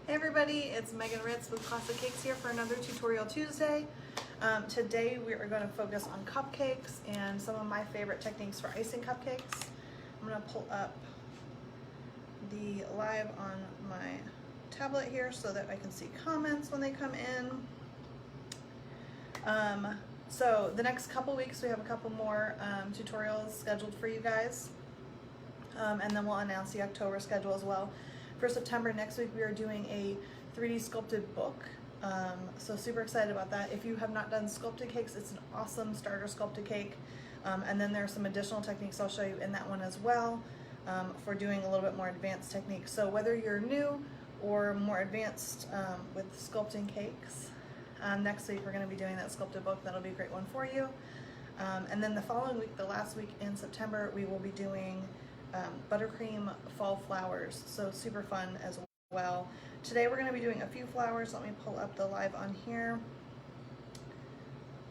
Hey everybody, it's Megan Ritz with Classic Cakes here for another Tutorial Tuesday. Today we are going to focus on cupcakes and some of my favorite techniques for icing cupcakes. I'm going to pull up the live on my tablet here so that I can see comments when they come in. So the next couple weeks we have a couple more tutorials scheduled for you guys, and then we'll announce the October schedule as well. For September next week we are doing a 3D sculpted book, so super excited about that. If you have not done sculpted cakes, it's an awesome starter sculpted cake, and then there are some additional techniques I'll show you in that one as well, for doing a little bit more advanced techniques. So whether you're new or more advanced with sculpting cakes, next week we're going to be doing that sculpted book. That'll be a great one for you. And then the following week, the last week in September, we will be doing Buttercream fall flowers, so super fun as well. Today we're going to be doing a few flowers. Let me pull up the live on here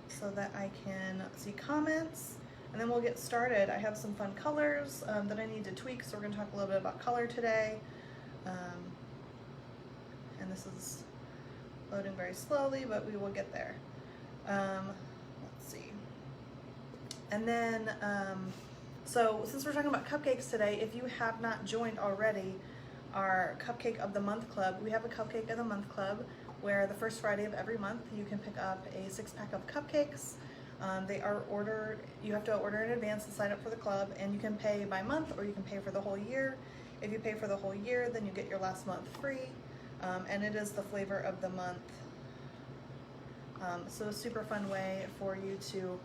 so that I can see comments, and then we'll get started. I have some fun colors that I need to tweak, so we're going to talk a little bit about color today. And this is loading very slowly, but we will get there. Let's see. And then so since we're talking about cupcakes today, if you have not joined already our Cupcake of the Month Club, we have a Cupcake of the Month Club where the first Friday of every month you can pick up a 6-pack of cupcakes. They are ordered, you have to order in advance and sign up for the club, and you can pay by month or you can pay for the whole year. If you pay for the whole year, then you get your last month free, and it is the flavor of the month. So a super fun way for you to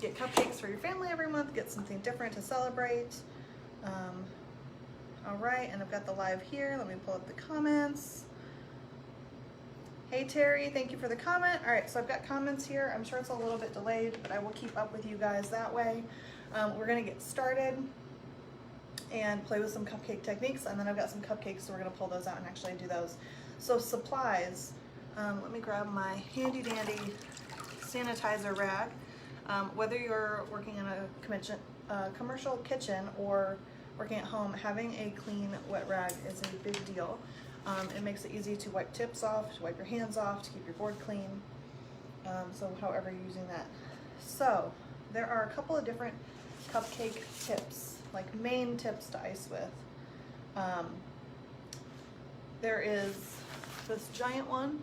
get cupcakes for your family every month, get something different to celebrate. All right, and I've got the live here. Let me pull up the comments. Hey Terry, thank you for the comment. All right, so I've got comments here. I'm sure it's a little bit delayed, but I will keep up with you guys that way. We're gonna get started and play with some cupcake techniques, and then I've got some cupcakes, so we're gonna pull those out and actually do those. So supplies, let me grab my handy dandy sanitizer rag. Whether you're working in a commercial kitchen or working at home, having a clean wet rag is a big deal. It makes it easy to wipe tips off, to wipe your hands off, to keep your board clean, so however you're using that. So there are a couple of different cupcake tips, like main tips to ice with. There is this giant one,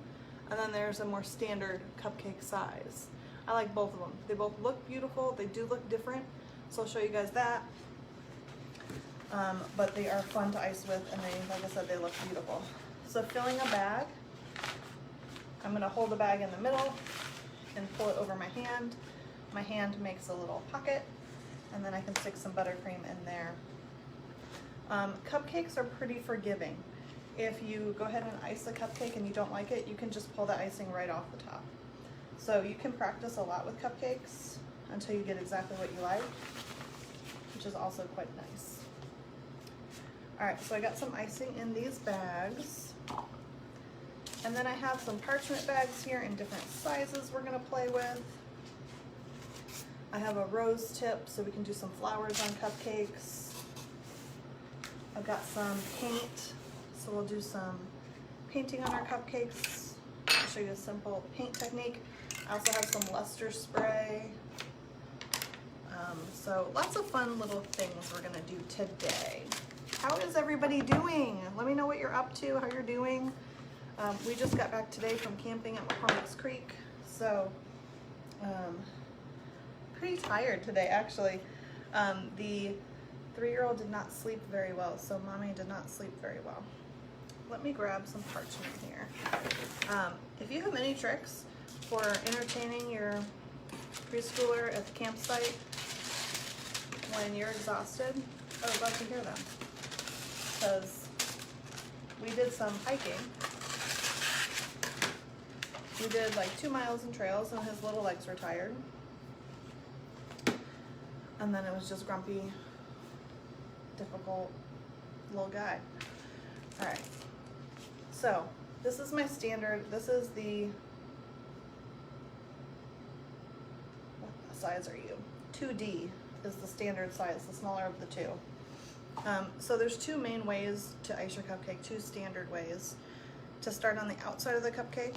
and then there's a more standard cupcake size. I like both of them. They both look beautiful. They do look different, so I'll show you guys that. But they are fun to ice with, and they, like I said, they look beautiful. So filling a bag, I'm going to hold the bag in the middle and pull it over my hand. My hand makes a little pocket, and then I can stick some buttercream in there. Cupcakes are pretty forgiving. If you go ahead and ice a cupcake and you don't like it, you can just pull the icing right off the top. So you can practice a lot with cupcakes until you get exactly what you like, which is also quite nice. All right, so I got some icing in these bags. And then I have some parchment bags here in different sizes we're gonna play with. I have a rose tip, so we can do some flowers on cupcakes. I've got some paint, so we'll do some painting on our cupcakes. I'll show you a simple paint technique. I also have some luster spray. So lots of fun little things we're gonna do today. How is everybody doing? Let me know what you're up to, how you're doing. We just got back today from camping at McCormick's Creek, so pretty tired today actually. The 3-year-old did not sleep very well, so mommy did not sleep very well. Let me grab some parchment here. If you have any tricks for entertaining your preschooler at the campsite when you're exhausted, I would love to hear them. Because we did some hiking. We did like 2 miles in trails, and his little legs were tired. And then it was just grumpy, difficult little guy. All right. So this is my standard. This is the, what size are you? 2D is the standard size, the smaller of the two. So there's two main ways to ice your cupcake, two standard ways. to start on the outside of the cupcake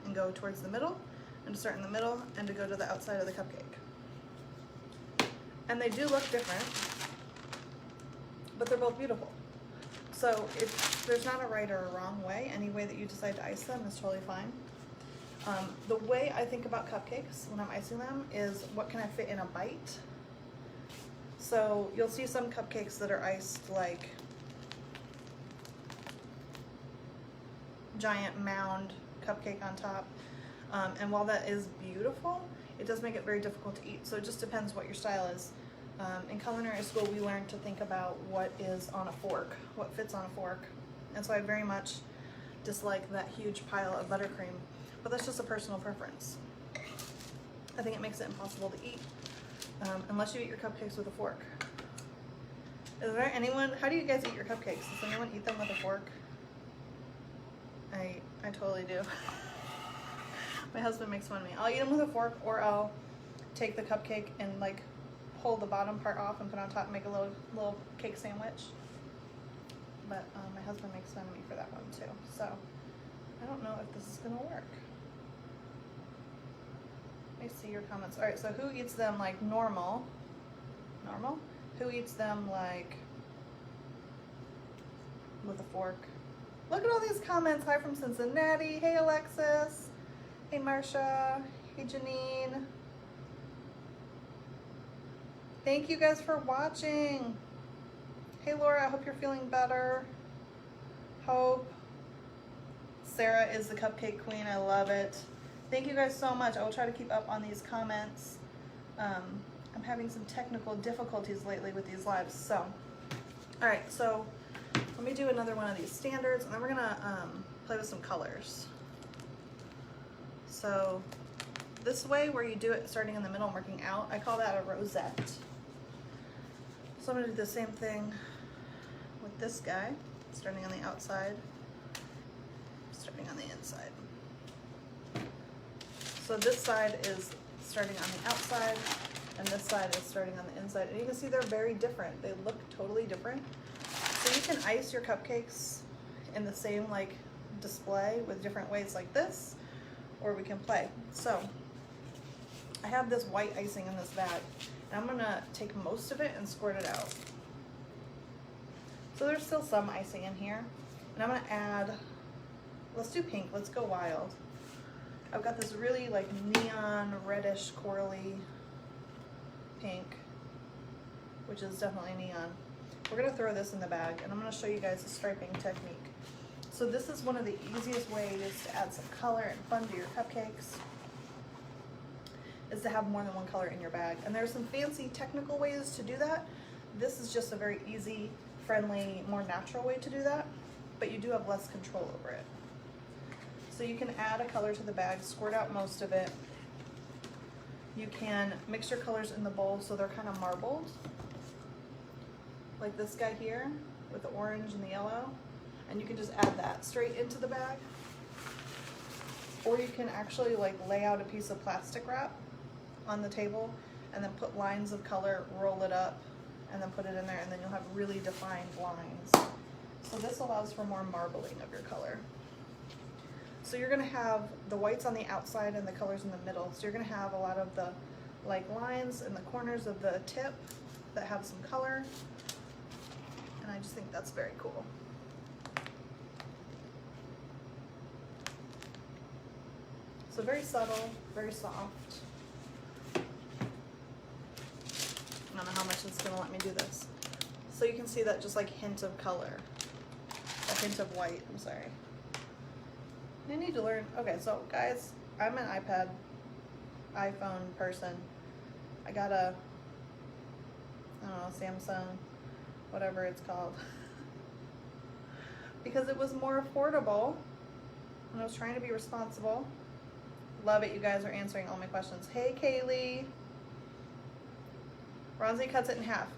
and go towards the middle, and to start in the middle and to go to the outside of the cupcake. And they do look different, but they're both beautiful. So there's not a right or a wrong way. Any way that you decide to ice them is totally fine. The way I think about cupcakes when I'm icing them is, what can I fit in a bite? So you'll see some cupcakes that are iced like giant mound cupcake on top. And while that is beautiful, it does make it very difficult to eat. So it just depends what your style is. In culinary school, we learned to think about what is on a fork, what fits on a fork. And so I very much dislike that huge pile of buttercream, but that's just a personal preference. I think it makes it impossible to eat unless you eat your cupcakes with a fork. Is there anyone, how do you guys eat your cupcakes? Does anyone eat them with a fork? I totally do. My husband makes fun of me. I'll eat them with a fork, or I'll take the cupcake and like pull the bottom part off and put it on top and make a little cake sandwich. But my husband makes fun of me for that one too. So I don't know if this is gonna work. Let me see your comments. All right, so who eats them like normal? Normal? Who eats them like with a fork? Look at all these comments. Hi from Cincinnati. Hey Alexis. Hey Marsha. Hey Janine. Thank you guys for watching. Hey Laura, I hope you're feeling better. Hope. Sarah is the cupcake queen. I love it. Thank you guys so much. I will try to keep up on these comments. I'm having some technical difficulties lately with these lives. So, all right, so let me do another one of these standards, and then we're gonna play with some colors. So this way, where you do it starting in the middle and working out, I call that a rosette. So I'm gonna do the same thing with this guy, starting on the outside, starting on the inside. So this side is starting on the outside, and this side is starting on the inside. And you can see they're very different. They look totally different. So you can ice your cupcakes in the same like display with different ways like this, or we can play. So I have this white icing in this bag, and I'm gonna take most of it and squirt it out. So there's still some icing in here, and I'm gonna add, let's do pink, let's go wild. I've got this really like neon reddish corally pink, which is definitely neon. We're gonna throw this in the bag, and I'm gonna show you guys the striping technique. So this is one of the easiest ways to add some color and fun to your cupcakes, is to have more than one color in your bag. And there's some fancy technical ways to do that. This is just a very easy, friendly, more natural way to do that, but you do have less control over it. So you can add a color to the bag, squirt out most of it. You can mix your colors in the bowl so they're kind of marbled, like this guy here with the orange and the yellow, and you can just add that straight into the bag. Or you can actually like lay out a piece of plastic wrap on the table and then put lines of color, roll it up, and then put it in there, and then you'll have really defined lines. So this allows for more marbling of your color. So you're gonna have the whites on the outside and the colors in the middle. So you're gonna have a lot of the like lines in the corners of the tip that have some color. And I just think that's very cool. So very subtle, very soft. I don't know how much it's gonna let me do this. So you can see that just like hint of color, a hint of white, I'm sorry. I need to learn, okay, so guys, I'm an iPhone person. I got a, I don't know, Samsung, whatever it's called. Because it was more affordable, and I was trying to be responsible. Love it, you guys are answering all my questions. Hey, Kaylee. Ronzi cuts it in half.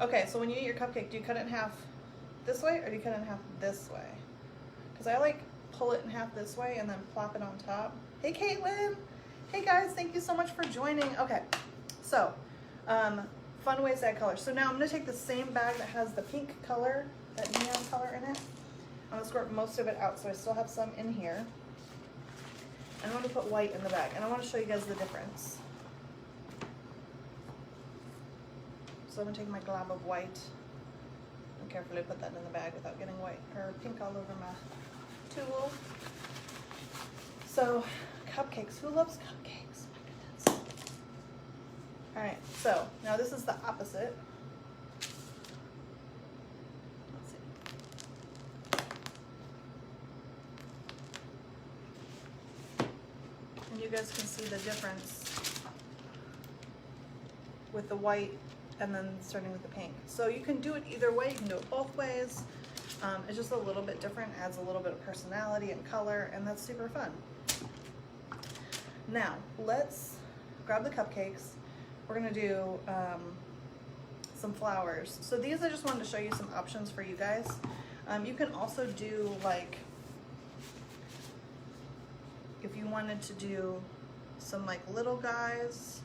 Okay, so when you eat your cupcake, do you cut it in half this way, or do you cut it in half this way? Because I like pull it in half this way and then plop it on top. Hey, Caitlin. Hey, guys, thank you so much for joining. Okay, so fun ways to add color. So now I'm gonna take the same bag that has the pink color, that neon color in it. I'm gonna squirt most of it out so I still have some in here. And I'm gonna put white in the bag, and I wanna show you guys the difference. So I'm gonna take my glob of white and carefully put that in the bag without getting white or pink all over my tool. So, cupcakes. Who loves cupcakes? My goodness. All right, so now this is the opposite. Let's see. And you guys can see the difference with the white and then starting with the pink. So you can do it either way, you can do it both ways. It's just a little bit different, adds a little bit of personality and color, and that's super fun. Now, let's grab the cupcakes. We're gonna do some flowers. So these, I just wanted to show you some options for you guys. You can also do like, if you wanted to do some like little guys,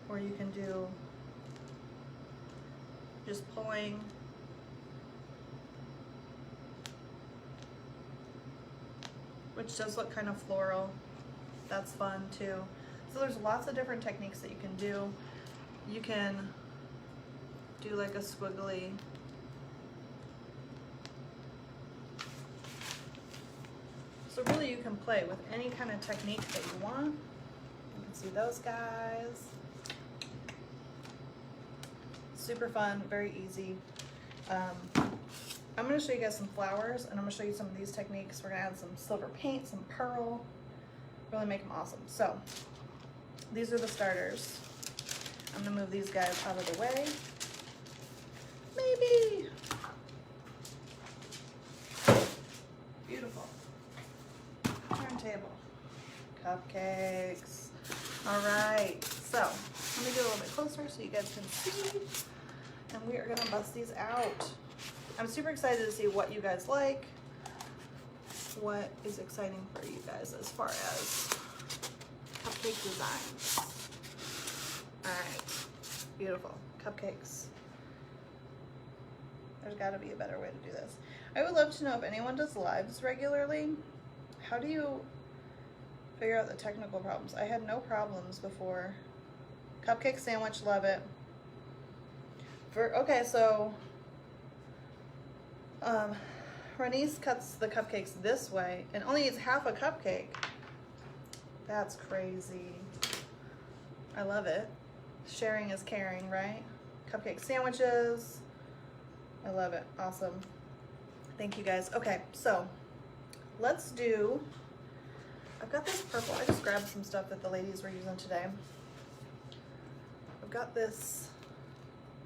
or you can do just pulling which does look kind of floral. That's fun too. So there's lots of different techniques that you can do. You can do like a squiggly. So really you can play with any kind of technique that you want. You can see those guys. Super fun, very easy. I'm gonna show you guys some flowers, and I'm gonna show you some of these techniques. We're gonna add some silver paint, some pearl, really make them awesome. So these are the starters. I'm gonna move these guys out of the way. Maybe. Beautiful. Turntable. Cupcakes. All right, so let me get a little bit closer so you guys can see. And we are gonna bust these out. I'm super excited to see what you guys like, what is exciting for you guys as far as cupcake designs. All right, beautiful, cupcakes. There's gotta be a better way to do this. I would love to know if anyone does lives regularly. How do you figure out the technical problems? I had no problems before. Cupcake sandwich, love it. Okay, so Renice cuts the cupcakes this way and only eats half a cupcake. That's crazy. I love it. Sharing is caring, right? Cupcake sandwiches. I love it. Awesome. Thank you guys. Okay, so let's do, I've got this purple. I just grabbed some stuff that the ladies were using today. I've got this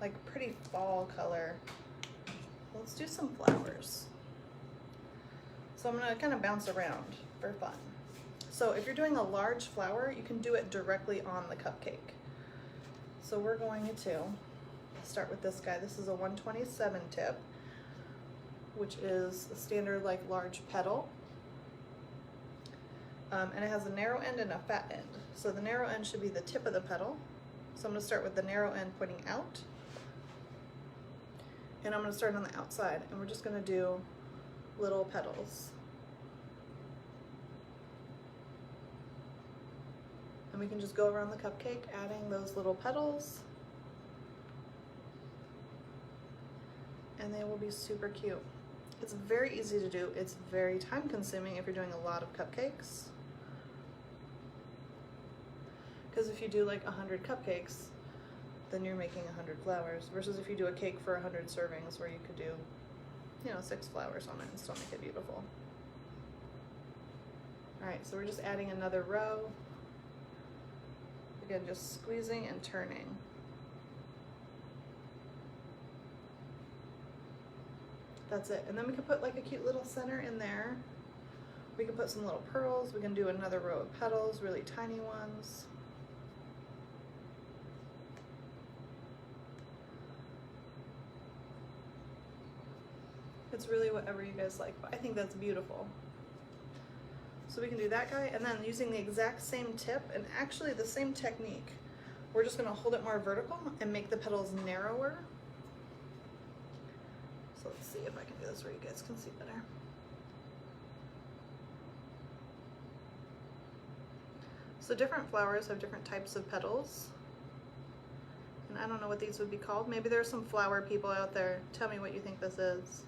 like pretty fall color. Let's do some flowers. So I'm gonna kind of bounce around for fun. So if you're doing a large flower, you can do it directly on the cupcake. So we're going to start with this guy. This is a 127 tip, which is a standard like large petal. And it has a narrow end and a fat end. So the narrow end should be the tip of the petal. So I'm gonna start with the narrow end pointing out. And I'm gonna start on the outside, and we're just gonna do little petals. And we can just go around the cupcake adding those little petals. And they will be super cute. It's very easy to do. It's very time consuming if you're doing a lot of cupcakes. Because if you do like 100 cupcakes, then you're making 100 flowers, versus if you do a cake for 100 servings where you could do, you know, 6 flowers on it and still make it beautiful. All right, so we're just adding another row. Again, just squeezing and turning. That's it. And then we can put like a cute little center in there. We can put some little pearls. We can do another row of petals, really tiny ones. It's really whatever you guys like, but I think that's beautiful. So we can do that guy, and then using the exact same tip and actually the same technique, we're just gonna hold it more vertical and make the petals narrower. So let's see if I can do this where you guys can see better. So different flowers have different types of petals. And I don't know what these would be called. Maybe there's some flower people out there. Tell me what you think this is.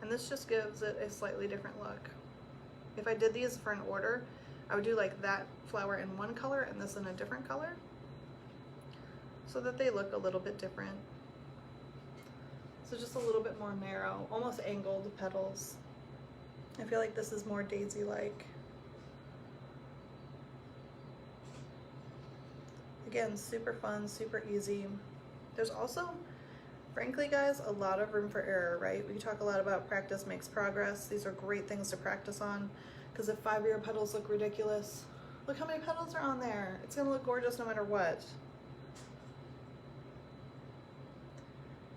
And this just gives it a slightly different look. If I did these for an order, I would do like that flower in one color and this in a different color, so that they look a little bit different. So just a little bit more narrow, almost angled petals. I feel like this is more daisy-like. Again, super fun, super easy. There's also, frankly guys, a lot of room for error, right? We talk a lot about practice makes progress. These are great things to practice on, because if 5-year petals look ridiculous, look how many petals are on there. It's gonna look gorgeous no matter what.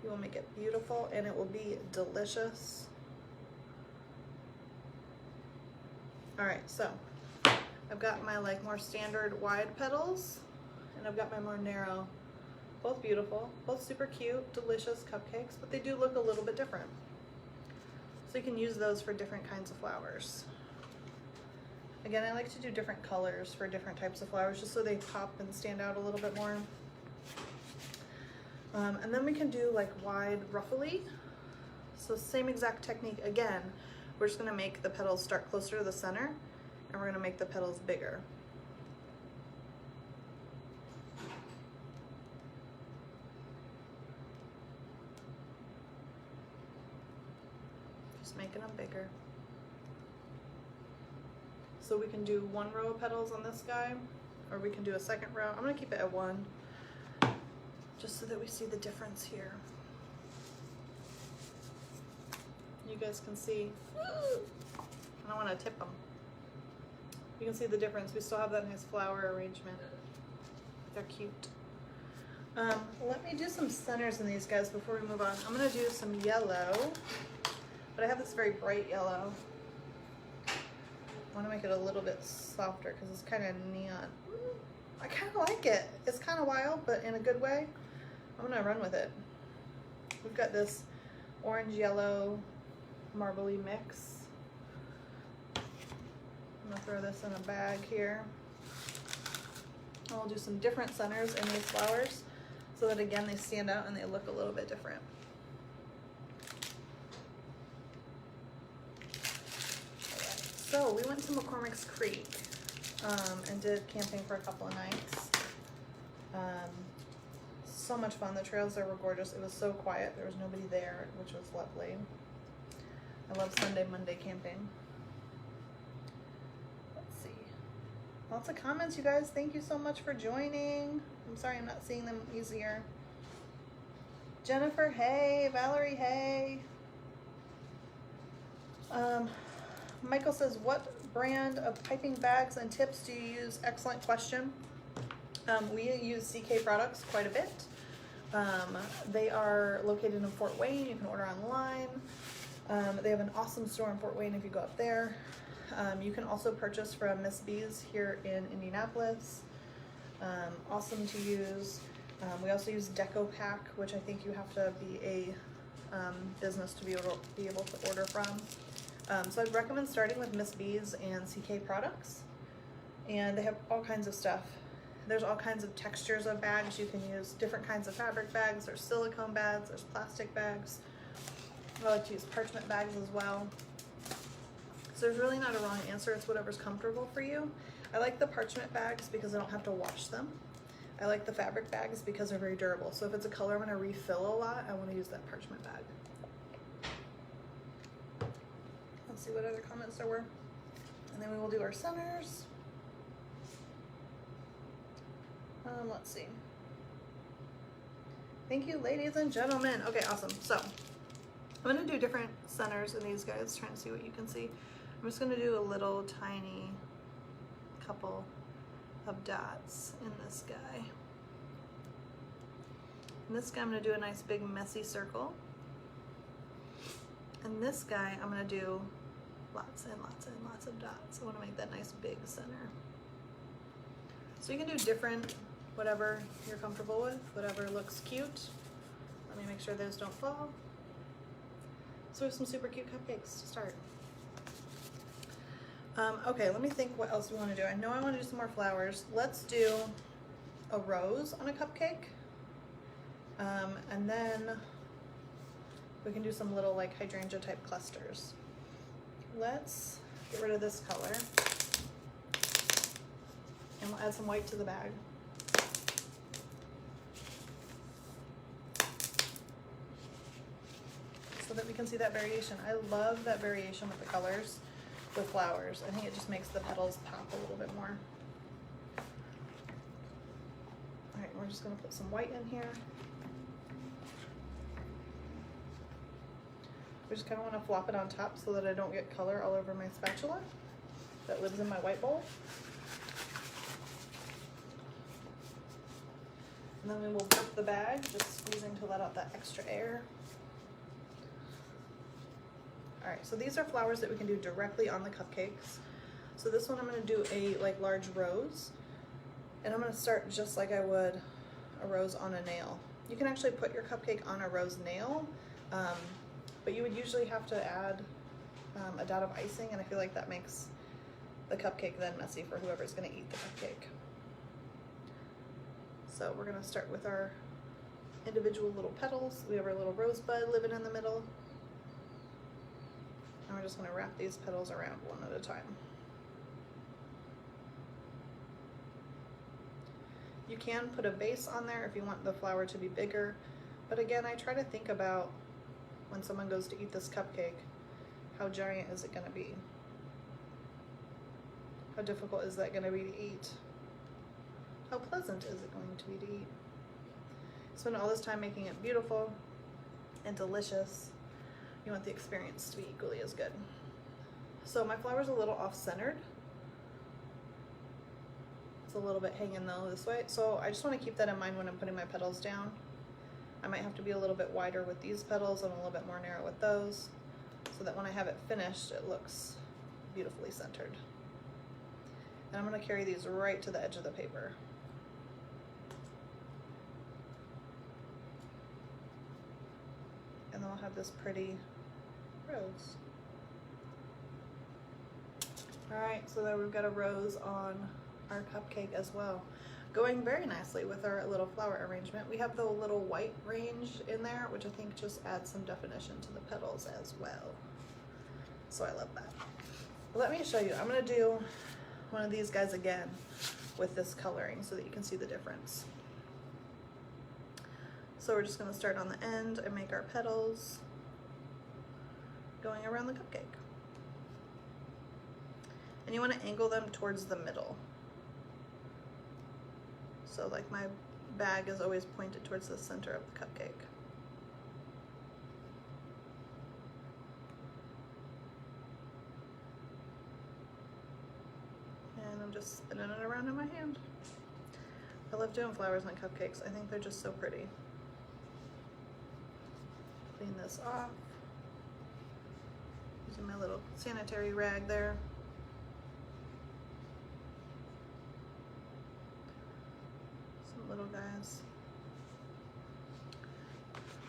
You will make it beautiful and it will be delicious. All right, so I've got my like more standard wide petals and I've got my more narrow. Both beautiful, both super cute, delicious cupcakes, but they do look a little bit different. So you can use those for different kinds of flowers. Again, I like to do different colors for different types of flowers just so they pop and stand out a little bit more. And then we can do like wide ruffly. So same exact technique again. We're just gonna make the petals start closer to the center and we're gonna make the petals bigger. Just making them bigger. So we can do one row of petals on this guy, or we can do a second row. I'm gonna keep it at one, just so that we see the difference here. You guys can see, I don't wanna tip them. You can see the difference. We still have that nice flower arrangement. They're cute. Let me do some centers in these guys before we move on. I'm gonna do some yellow, but I have this very bright yellow. I want to make it a little bit softer because it's kind of neon. I kind of like it. It's kind of wild, but in a good way. I'm going to run with it. We've got this orange yellow marbly mix. I'm going to throw this in a bag here. And we'll do some different centers in these flowers so that again they stand out and they look a little bit different. So we went to McCormick's Creek and did camping for a couple of nights. So much fun. The trails there were gorgeous. It was so quiet. There was nobody there, which was lovely. I love Sunday, Monday camping. Let's see. Lots of comments, you guys. Thank you so much for joining. I'm sorry I'm not seeing them easier. Jennifer, hey. Valerie, hey. Michael says, what brand of piping bags and tips do you use? Excellent question. We use CK products quite a bit. They are located in Fort Wayne. You can order online. They have an awesome store in Fort Wayne if you go up there. You can also purchase from Miss B's here in Indianapolis. Awesome to use. We also use Deco Pack, which I think you have to be a business to be able to order from. So I'd recommend starting with Miss B's and CK products, and they have all kinds of stuff. There's all kinds of textures of bags you can use, different kinds of fabric bags, there's silicone bags, there's plastic bags. I like to use parchment bags as well. So there's really not a wrong answer, it's whatever's comfortable for you. I like the parchment bags because I don't have to wash them. I like the fabric bags because they're very durable. So if it's a color I'm gonna refill a lot, I wanna use that parchment bag. Let's see what other comments there were. And then we will do our centers. Let's see. Thank you, ladies and gentlemen. Okay, awesome. So I'm gonna do different centers in these guys, trying to see what you can see. I'm just gonna do a little tiny couple of dots in this guy. In this guy, I'm gonna do a nice big messy circle. And this guy, I'm gonna do lots and lots and lots of dots. I wanna make that nice big center. So you can do different, whatever you're comfortable with, whatever looks cute. Let me make sure those don't fall. So some super cute cupcakes to start. Okay, let me think what else we want to do. I know I want to do some more flowers. Let's do a rose on a cupcake. And then we can do some little like hydrangea type clusters. Let's get rid of this color. And we'll add some white to the bag. So that we can see that variation. I love that variation with the colors with flowers. I think it just makes the petals pop a little bit more. All right, we're just gonna put some white in here. We just kind of want to flop it on top so that I don't get color all over my spatula that lives in my white bowl. And then we will burp the bag, just squeezing to let out that extra air. All right, so these are flowers that we can do directly on the cupcakes. So this one I'm going to do a like large rose, and I'm going to start just like I would a rose on a nail. You can actually put your cupcake on a rose nail, but you would usually have to add a dot of icing, and I feel like that makes the cupcake then messy for whoever's going to eat the cupcake. So we're going to start with our individual little petals. We have our little rosebud living in the middle. And we're just going to wrap these petals around one at a time. You can put a base on there if you want the flower to be bigger, but again, I try to think about when someone goes to eat this cupcake, how giant is it going to be? How difficult is that going to be to eat? How pleasant is it going to be to eat? Spend all this time making it beautiful and delicious. You want the experience to be equally as good. So my flower's a little off-centered. It's a little bit hanging though this way. So I just want to keep that in mind when I'm putting my petals down. I might have to be a little bit wider with these petals and a little bit more narrow with those, so that when I have it finished, it looks beautifully centered. And I'm going to carry these right to the edge of the paper. And then we'll have this pretty rose. All right, so then we've got a rose on our cupcake as well. Going very nicely with our little flower arrangement. We have the little white range in there, which I think just adds some definition to the petals as well. So I love that. Let me show you. I'm gonna do one of these guys again with this coloring so that you can see the difference. So we're just gonna start on the end and make our petals going around the cupcake. And you wanna angle them towards the middle. So like my bag is always pointed towards the center of the cupcake. And I'm just spinning it around in my hand. I love doing flowers on cupcakes. I think they're just so pretty. Clean this off. Using my little sanitary rag there. Little guys.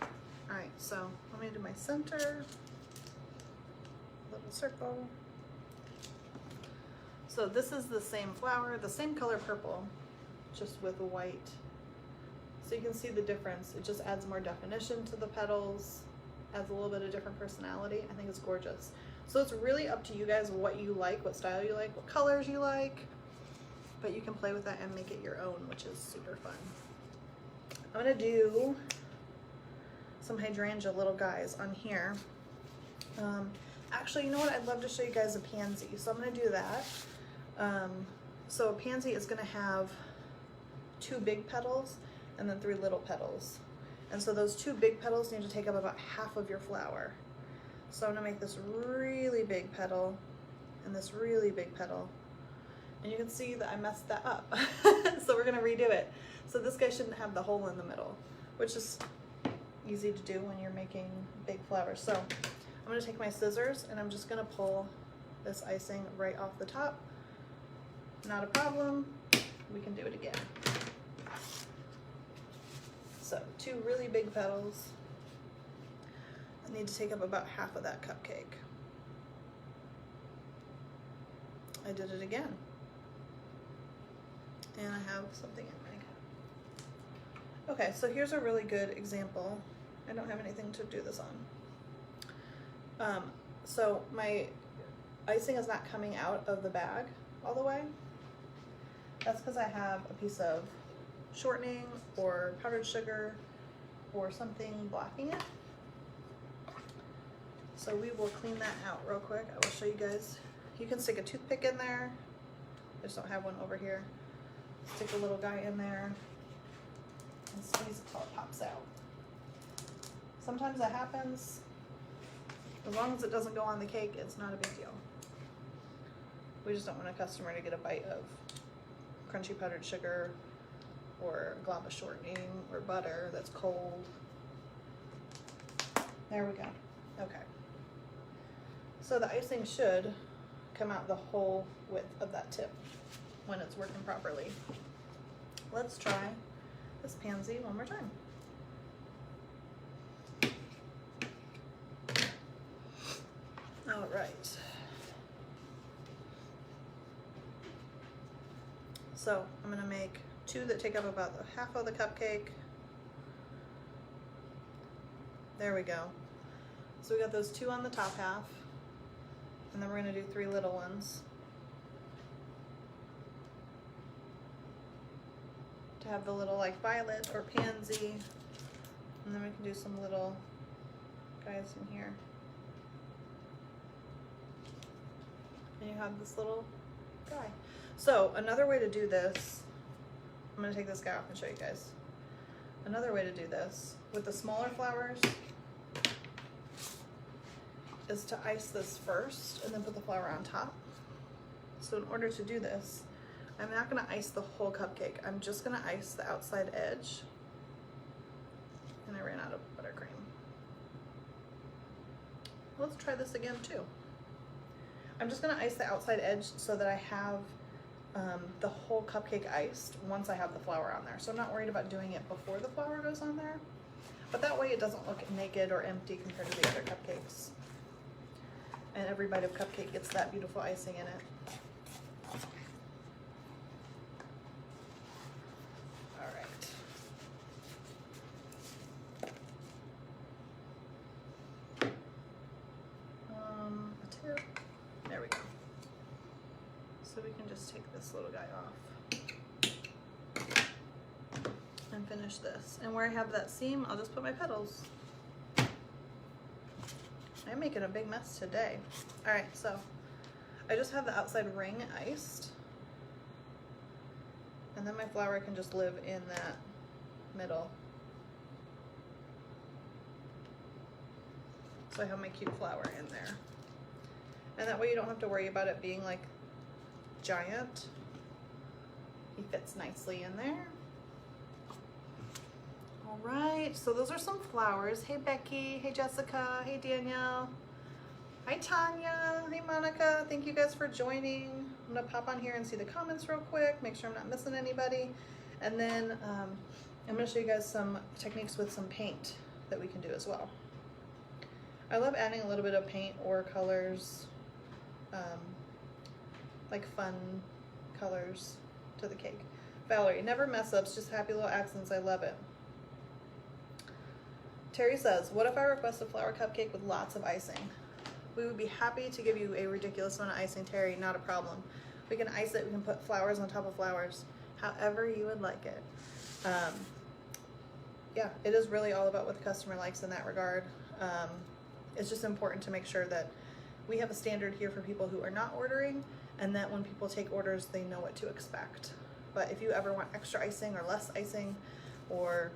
All right, so let me do my center, little circle. So this is the same flower, the same color purple, just with white. So you can see the difference. It just adds more definition to the petals, adds a little bit of different personality. I think it's gorgeous. So it's really up to you guys what you like, what style you like, what colors you like. But you can play with that and make it your own, which is super fun. I'm gonna do some hydrangea little guys on here. Actually, you know what? I'd love to show you guys a pansy. So I'm gonna do that. So a pansy is gonna have 2 big petals and then 3 little petals. And so those 2 big petals need to take up about half of your flower. So I'm gonna make this really big petal and this really big petal. And you can see that I messed that up. So we're gonna redo it. So this guy shouldn't have the hole in the middle, which is easy to do when you're making big flowers. So I'm gonna take my scissors and I'm just gonna pull this icing right off the top. Not a problem, we can do it again. So 2 really big petals. I need to take up about half of that cupcake. I did it again. And I have something in my cup. Okay, so here's a really good example. I don't have anything to do this on. So my icing is not coming out of the bag all the way. That's because I have a piece of shortening or powdered sugar or something blocking it. So we will clean that out real quick. I will show you guys. You can stick a toothpick in there. I just don't have one over here. Stick a little guy in there and squeeze it till it pops out. Sometimes that happens. As long as it doesn't go on the cake, it's not a big deal. We just don't want a customer to get a bite of crunchy powdered sugar or a glob of shortening or butter that's cold. There we go. Okay. So the icing should come out the whole width of that tip when it's working properly. Let's try this pansy one more time. All right. So I'm gonna make 2 that take up about the half of the cupcake. There we go. So we got those 2 on the top half, and then we're gonna do 3 little ones to have the little like violet or pansy, and then we can do some little guys in here. And you have this little guy. So another way to do this, I'm gonna take this guy off and show you guys. Another way to do this with the smaller flowers is to ice this first and then put the flower on top. So in order to do this, I'm not gonna ice the whole cupcake. I'm just gonna ice the outside edge. And I ran out of buttercream. Let's try this again too. I'm just gonna ice the outside edge so that I have the whole cupcake iced once I have the flour on there. So I'm not worried about doing it before the flour goes on there, but that way it doesn't look naked or empty compared to the other cupcakes. And every bite of cupcake gets that beautiful icing in it. All right. A tip. There we go. So we can just take this little guy off and finish this. And where I have that seam, I'll just put my petals. I'm making a big mess today. All right, so I just have the outside ring iced, and then my flower can just live in that middle. So I have my cute flower in there. And that way you don't have to worry about it being like giant. He fits nicely in there. All right, so those are some flowers. Hey Becky, hey Jessica, hey Danielle, hi Tanya, hey Monica. Thank you guys for joining. I'm gonna pop on here and see the comments real quick, make sure I'm not missing anybody. And then I'm gonna show you guys some techniques with some paint that we can do as well. I love adding a little bit of paint or colors, like fun colors to the cake. Valerie, never mess ups, just happy little accents. I love it. Terry says, what if I request a flower cupcake with lots of icing? We would be happy to give you a ridiculous amount of icing, Terry, not a problem. We can ice it, we can put flowers on top of flowers, however you would like it. Yeah, it is really all about what the customer likes in that regard. It's just important to make sure that we have a standard here for people who are not ordering, and that when people take orders, they know what to expect. But if you ever want extra icing or less icing, or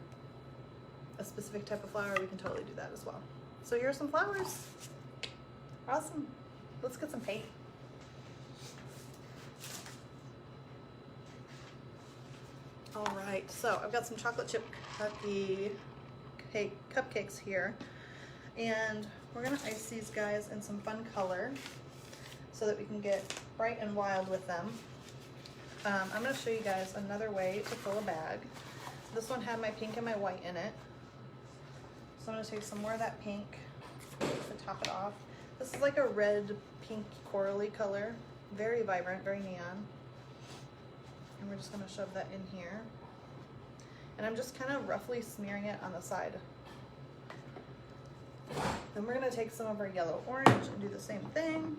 a specific type of flower, we can totally do that as well. So here's some flowers. Awesome. Let's get some paint. All right, so I've got some chocolate chip cupcakes here, and we're gonna ice these guys in some fun color so that we can get bright and wild with them. I'm gonna show you guys another way to fill a bag. This one had my pink and my white in it. So I'm gonna take some more of that pink to top it off. This is like a red, pink, corally color. Very vibrant, very neon. And we're just gonna shove that in here. And I'm just kind of roughly smearing it on the side. Then we're gonna take some of our yellow orange and do the same thing.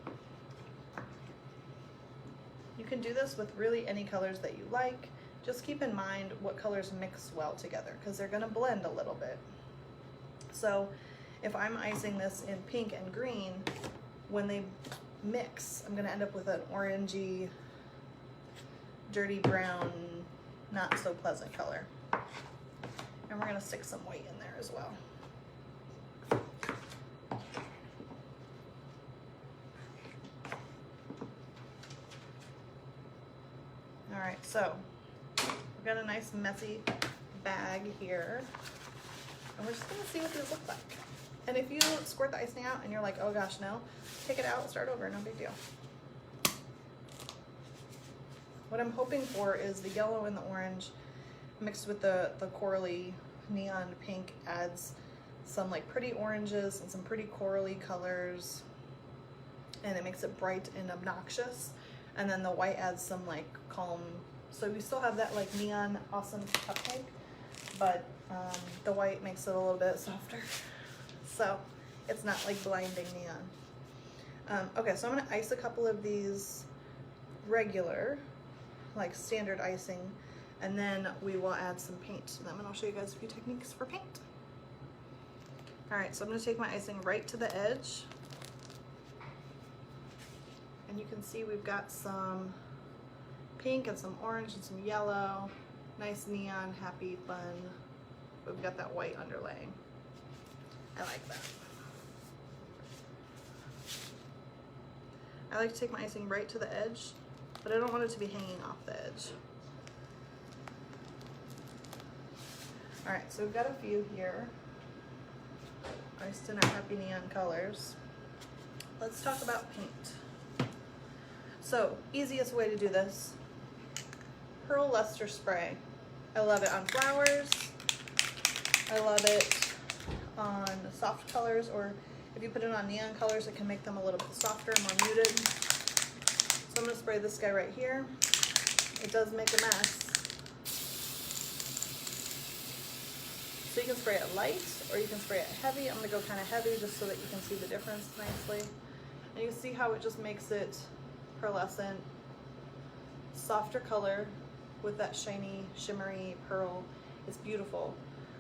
You can do this with really any colors that you like. Just keep in mind what colors mix well together because they're gonna blend a little bit. So if I'm icing this in pink and green, when they mix, I'm gonna end up with an orangey, dirty brown, not so pleasant color. And we're gonna stick some white in there as well. All right, so we've got a nice messy bag here. And we're just gonna see what these look like. And if you squirt the icing out and you're like, oh gosh, no, take it out, start over, no big deal. What I'm hoping for is the yellow and the orange mixed with the corally neon pink adds some like pretty oranges and some pretty corally colors, and it makes it bright and obnoxious. And then the white adds some like calm, so we still have that like neon awesome cupcake, but the white makes it a little bit softer, so it's not like blinding neon. Okay, so I'm gonna ice a couple of these regular, like standard icing, and then we will add some paint to them, and I'll show you guys a few techniques for paint. All right, so I'm gonna take my icing right to the edge, and you can see we've got some pink and some orange and some yellow, nice neon, happy, fun. But we've got that white underlaying. I like that. I like to take my icing right to the edge, but I don't want it to be hanging off the edge. All right, so we've got a few here, iced in our happy neon colors. Let's talk about paint. So, easiest way to do this, Pearl Luster Spray. I love it on flowers. I love it on soft colors, or if you put it on neon colors, it can make them a little bit softer, more muted. So I'm gonna spray this guy right here. It does make a mess. So you can spray it light or you can spray it heavy. I'm gonna go kind of heavy just so that you can see the difference nicely. And you can see how it just makes it pearlescent, softer color with that shiny, shimmery pearl. It's beautiful.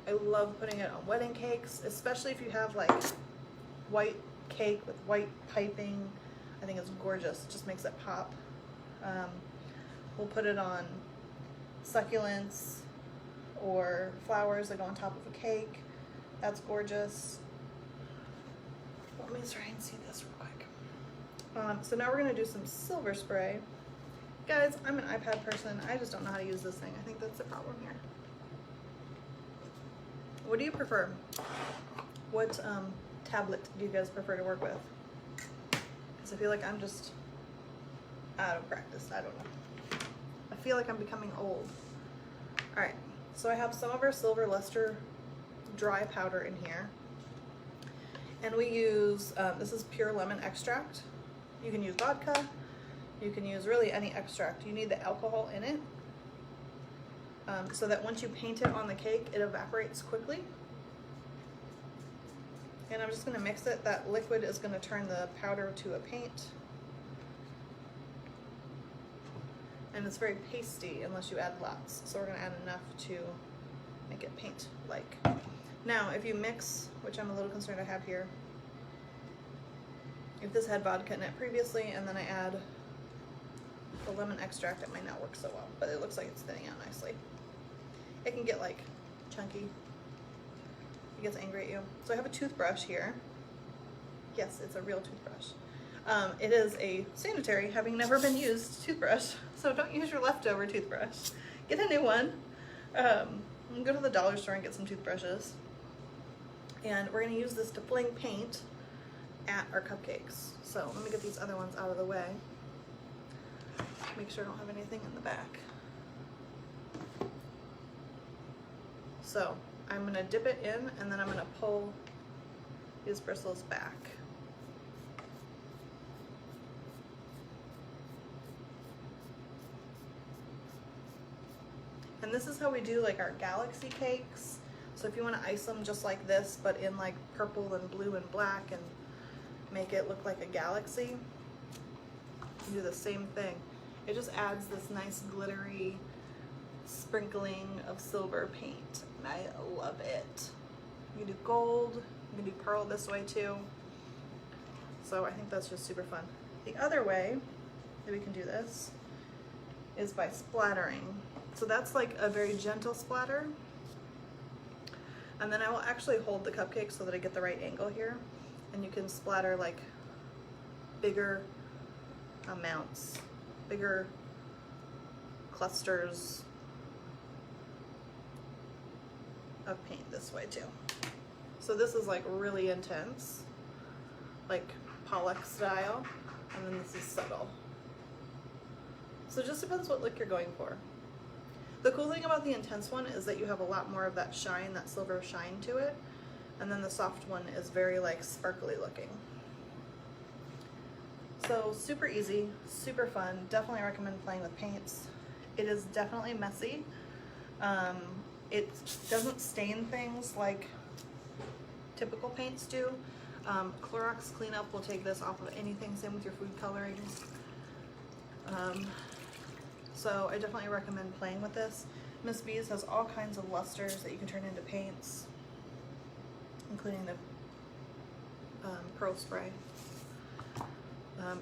I love putting it on wedding cakes, especially if you have like white cake with white piping. I think it's gorgeous. It just makes it pop. We'll put it on succulents or flowers that go on top of a cake. That's gorgeous. Let me try and see this real quick. So now we're gonna do some silver spray. Guys, I'm an iPad person. I just don't know how to use this thing. I think that's the problem here. What do you prefer? What tablet do you guys prefer to work with? Because I feel like I'm just out of practice. I don't know. I feel like I'm becoming old. All right, so I have some of our silver luster dry powder in here. And we use, this is pure lemon extract. You can use vodka. You can use really any extract. You need the alcohol in it so that once you paint it on the cake, it evaporates quickly. And I'm just gonna mix it. That liquid is gonna turn the powder to a paint. And it's very pasty unless you add lots. So we're gonna add enough to make it paint-like. Now, if you mix, which I'm a little concerned I have here, if this had vodka in it previously and then I add the lemon extract, it might not work so well, but it looks like it's thinning out nicely. It can get like chunky. It gets angry at you. So I have a toothbrush here. Yes, it's a real toothbrush. It is a sanitary, having never been used toothbrush, so don't use your leftover toothbrush. Get a new one. Go to the dollar store and get some toothbrushes. And we're gonna use this to fling paint at our cupcakes. So let me get these other ones out of the way. Make sure I don't have anything in the back. So I'm gonna dip it in and then I'm gonna pull these bristles back. And this is how we do like our galaxy cakes. So if you want to ice them just like this, but in like purple and blue and black and make it look like a galaxy, you do the same thing. It just adds this nice glittery sprinkling of silver paint. And I love it. You can do gold, you can do pearl this way too. So I think that's just super fun. The other way that we can do this is by splattering. So that's like a very gentle splatter. And then I will actually hold the cupcake so that I get the right angle here. And you can splatter like bigger amounts, bigger clusters of paint this way too. So this is like really intense, like Pollock style, and then this is subtle. So it just depends what look you're going for. The cool thing about the intense one is that you have a lot more of that shine, that silver shine to it, and then the soft one is very like sparkly looking. So super easy, super fun. Definitely recommend playing with paints. It is definitely messy. It doesn't stain things like typical paints do. Clorox cleanup will take this off of anything, same with your food colorings. So I definitely recommend playing with this. Miss B's has all kinds of lusters that you can turn into paints, including the pearl spray.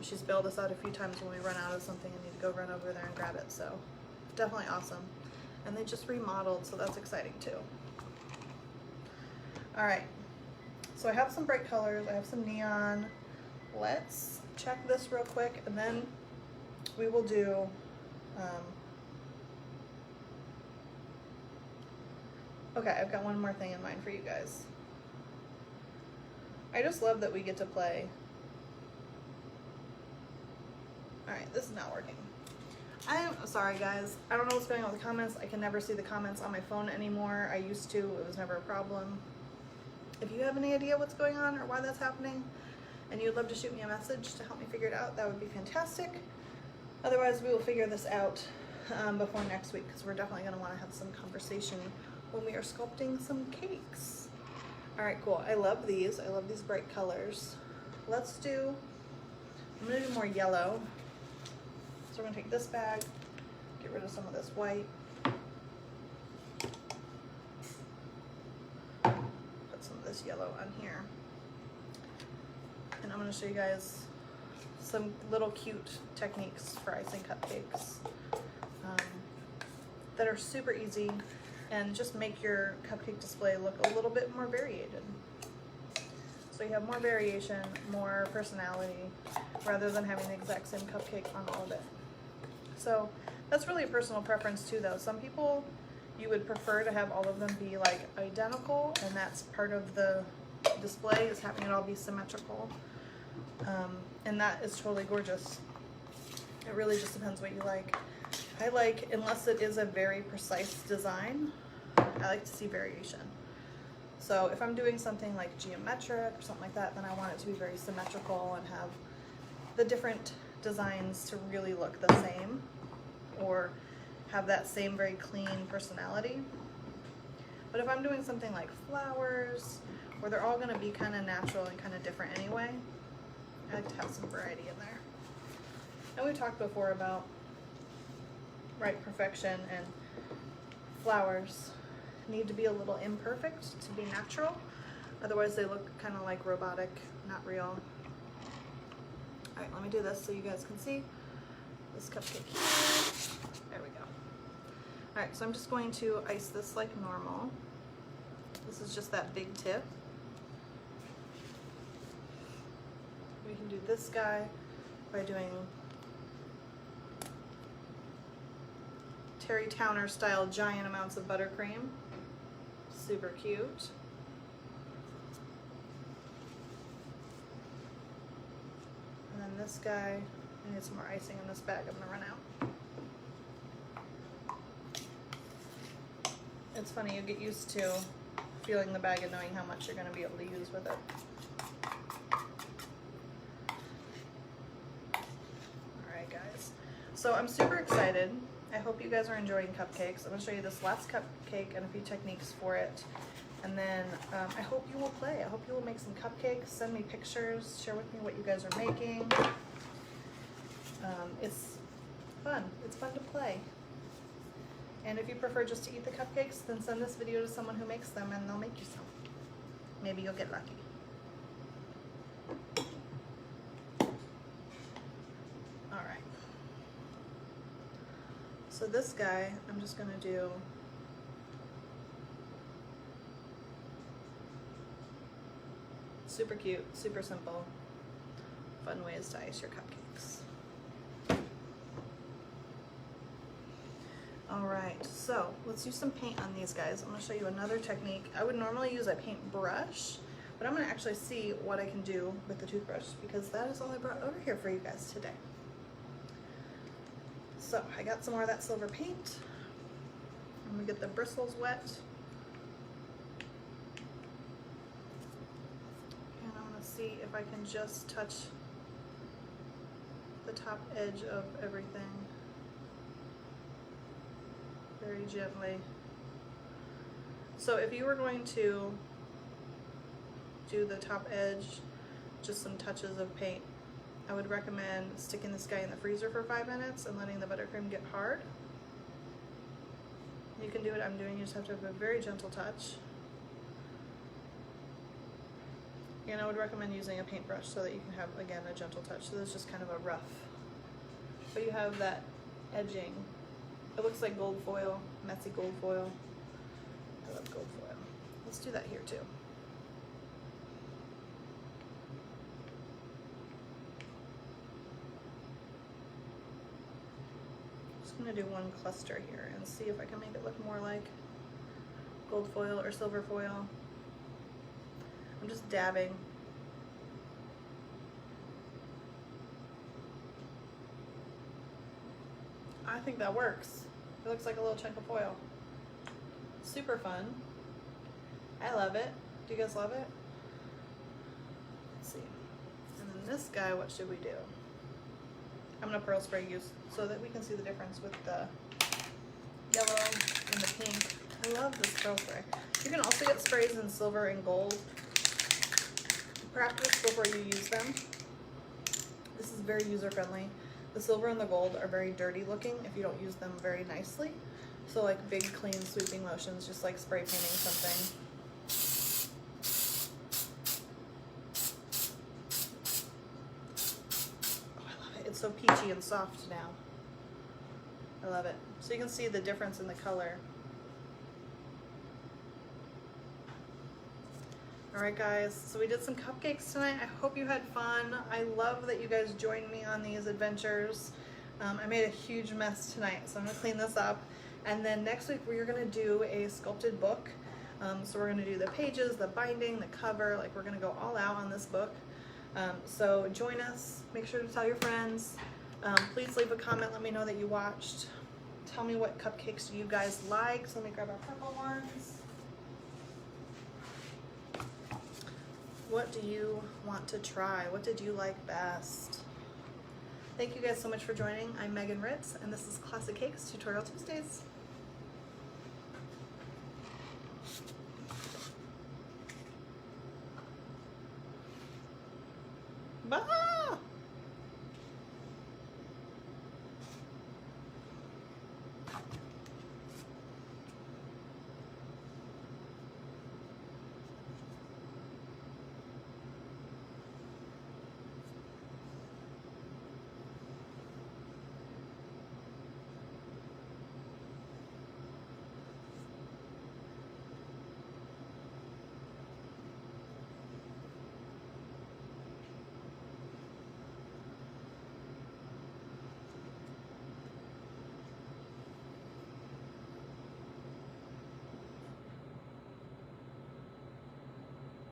She's bailed us out a few times when we run out of something and need to go run over there and grab it, so definitely awesome. And they just remodeled, so that's exciting too. All right, so I have some bright colors, I have some neon. Let's check this real quick and then we will do okay, I've got one more thing in mind for you guys. I just love that we get to play. Alright, this is not working. I'm sorry guys, I don't know what's going on with the comments. I can never see the comments on my phone anymore. I used to, it was never a problem. If you have any idea what's going on or why that's happening and you'd love to shoot me a message to help me figure it out, that would be fantastic. Otherwise, we will figure this out before next week because we're definitely going to want to have some conversation when we are sculpting some cakes. All right, cool. I love these. I love these bright colors. Let's do, I'm going to do more yellow. So we're going to take this bag, get rid of some of this white. Put some of this yellow on here. And I'm going to show you guys some little cute techniques for icing cupcakes that are super easy and just make your cupcake display look a little bit more variated. So you have more variation, more personality, rather than having the exact same cupcake on all of it. So that's really a personal preference too though. Some people, you would prefer to have all of them be like identical, and that's part of the display, is having it all be symmetrical. And that is totally gorgeous. It really just depends what you like. I like, unless it is a very precise design, I like to see variation. So if I'm doing something like geometric or something like that, then I want it to be very symmetrical and have the different designs to really look the same or have that same very clean personality. But if I'm doing something like flowers, where they're all going to be kind of natural and kind of different anyway, I like to have some variety in there. And we talked before about right perfection, and flowers need to be a little imperfect to be natural. Otherwise they look kind of like robotic, not real. All right, let me do this so you guys can see this cupcake here. There we go. All right, so I'm just going to ice this like normal. This is just that big tip. We can do this guy by doing Terry Towner style giant amounts of buttercream. Super cute. And then this guy, I need some more icing in this bag, I'm gonna run out. It's funny, you get used to feeling the bag and knowing how much you're going to be able to use with it. Alright guys, so I'm super excited. I hope you guys are enjoying cupcakes. I'm going to show you this last cupcake and a few techniques for it. And then I hope you will play. I hope you will make some cupcakes, send me pictures, share with me what you guys are making. It's fun. It's fun to play. And if you prefer just to eat the cupcakes, then send this video to someone who makes them and they'll make you some. Maybe you'll get lucky. Alright. So this guy, I'm just going to do super cute, super simple, fun ways to ice your cupcakes. Alright, so let's use some paint on these guys. I'm going to show you another technique. I would normally use a paintbrush, but I'm going to actually see what I can do with the toothbrush because that is all I brought over here for you guys today. So I got some more of that silver paint. I'm going to get the bristles wet. And I'm going to see if I can just touch the top edge of everything. Very gently. So if you were going to do the top edge, just some touches of paint, I would recommend sticking this guy in the freezer for 5 minutes and letting the buttercream get hard. You can do what I'm doing, you just have to have a very gentle touch. And I would recommend using a paintbrush so that you can have, again, a gentle touch. So this is just kind of a rough. But you have that edging. It looks like gold foil, messy gold foil. I love gold foil. Let's do that here too. Just gonna do one cluster here and see if I can make it look more like gold foil or silver foil. I'm just dabbing. I think that works. It looks like a little chunk of foil. Super fun. I love it. Do you guys love it? Let's see. And then this guy, what should we do? I'm gonna pearl spray you so that we can see the difference with the yellow and the pink. I love this pearl spray. You can also get sprays in silver and gold. Practice before you use them. This is very user friendly. The silver and the gold are very dirty looking if you don't use them very nicely. So like big, clean, sweeping motions, just like spray painting something. Oh, I love it. It's so peachy and soft now. I love it. So you can see the difference in the color. Alright guys, so we did some cupcakes tonight. I hope you had fun. I love that you guys joined me on these adventures. I made a huge mess tonight, so I'm going to clean this up. And then next week we're going to do a sculpted book. So we're going to do the pages, the binding, the cover, like we're going to go all out on this book. So join us. Make sure to tell your friends. Please leave a comment. Let me know that you watched. Tell me what cupcakes you guys like. So let me grab our purple ones. What do you want to try? What did you like best? Thank you guys so much for joining. I'm Megan Ritz, and this is Classic Cakes Tutorial Tuesdays. Bye!